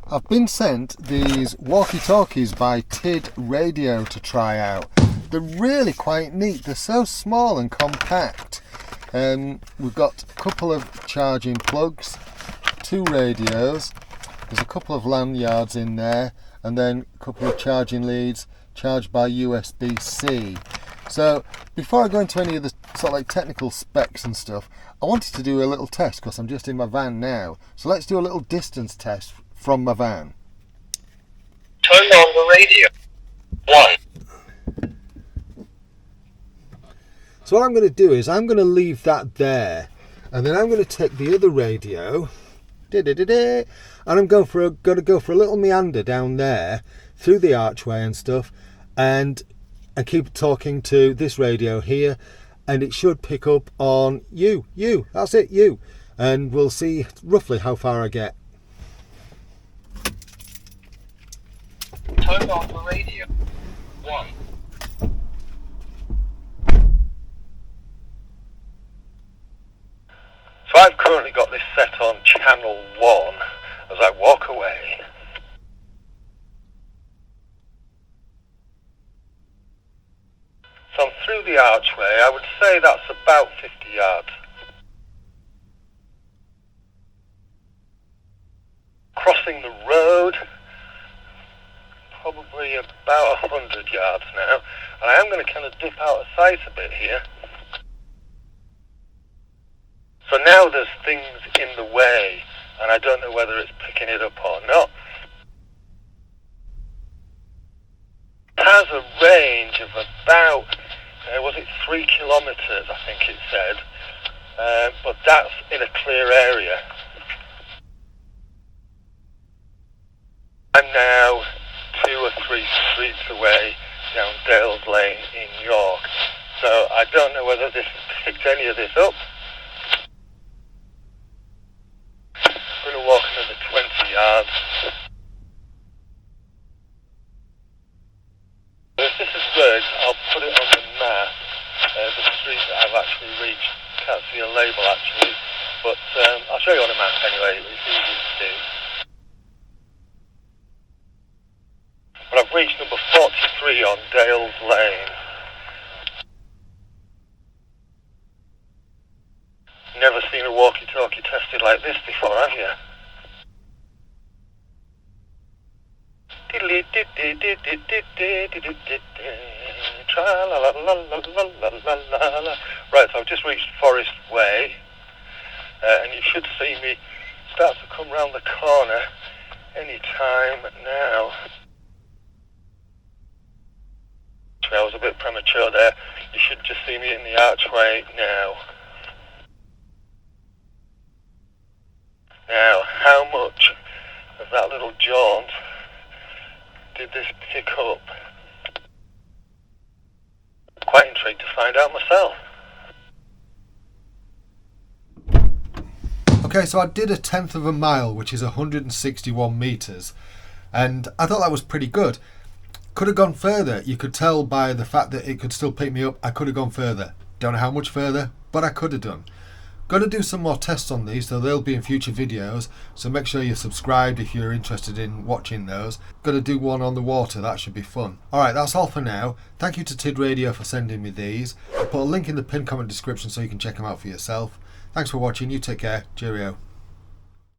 I've been sent these walkie-talkies by TIDRadio to try out. They're really quite neat. They're so small and compact. We've got a couple of charging plugs, 2 radios, there's a couple of lanyards in there, and then a couple of charging leads charged by USB-C. So before I go into any of the sort of like technical specs and stuff, I wanted to do a little test because I'm just in my van now. So let's do a little distance test from my van. Turn on the radio. 1. So what I'm going to do is I'm going to leave that there, and then I'm going to take the other radio, and I'm going to go for a little meander down there through the archway and stuff, and keep talking to this radio here, and it should pick up on you, that's it, you, and we'll see roughly how far I get. Turn on the radio. 1. So I've currently got this set on channel 1 as I walk away. So I'm through the archway. I would say that's about 50 yards. Crossing the road, probably about 100 yards now. And I am going to kind of dip out of sight a bit here. So now there's things in the way, and I don't know whether it's picking it up or not. It has a range of about, was it 3 kilometres, I think it said, but that's in a clear area. I'm now 2 or 3 streets away down Dales Lane in York, so I don't know whether this has picked any of this up. I'm going to walk another 20 yards. If this has worked, I'll put it on the map, the street that I've actually reached. Can't see a label actually, but I'll show you on a map anyway, it's easy to do. But I've reached number 43 on Dales Lane. Never seen a walkie-talkie tested like this before, have you? Right, so I've just reached Forest Way, and you should see me start to come round the corner any time now. I was a bit premature there. You should just see me in the archway now. Now, how much of that little jaunt did this pick up? Quite intrigued to find out myself. Okay, so I did 1/10 of a mile, which is 161 metres, and I thought that was pretty good. Could have gone further. You could tell by the fact that it could still pick me up, I could have gone further. Don't know how much further, but I could have done. Got to do some more tests on these, so they'll be in future videos, so make sure you're subscribed if you're interested in watching those. Got to do one on the water, that should be fun. Alright, that's all for now. Thank you to TIDRadio for sending me these. I'll put a link in the pinned comment description so you can check them out for yourself. Thanks for watching, you take care, cheerio.